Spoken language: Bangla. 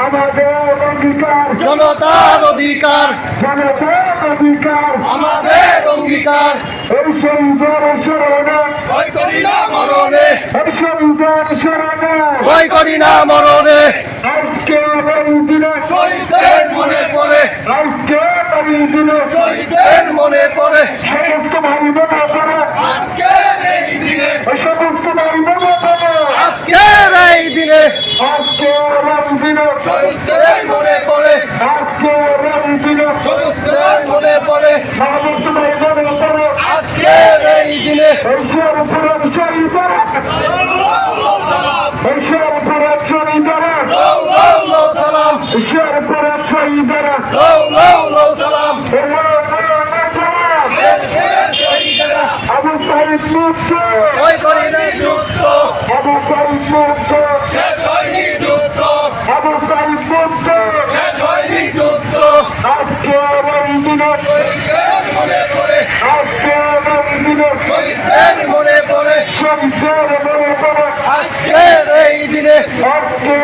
আমাদের অঙ্গীকার, জনতার অধিকার, জনতার অধিকার, আমাদের অঙ্গীকার। এই শহীদের স্মরণে, ভয় করি না মরণে, এই শহীদের স্মরণে, ভয় করি না মরণে। আজকে এই দিনে, শহীদদের মনে পড়ে, আজকে এই দিনে, শহীদদের মনে পড়ে। সমস্ত ভাই বোনা করে, আজকের এই দিনে, সমস্ত ভাই বোনা করে, আজকের এই দিনে আজকে এই দিনে, শহীদদের মনে পড়ে, আজকে এই দিনে, শহীদদের মনে পড়ে। সমস্ত ভাই বোনা করে, আজকের এই দিনে ঈশ্বর পুরন শহীদরা, ঈশ্বর পুরন শহীদরা, লও লও লও সালাম, ঈশ্বর পুরন শহীদরা, লও লও লও সালাম। শহীদেরা আবু সাইদ মুক্ত, ভয় করি না যুদ্ধ, আবু সাইদ মুক্ত, শেষ হয়নি যুদ্ধ, আবু সাইদ মুক্ত, শেষ হয়নি যুদ্ধ। আজকে এই দিনে, শহীদদের মনে পড়ে, আজকে এই দিনে, শহীদদের মনে পড়ে। শহীদের মনে করে, আজকের এই দিনে আজকে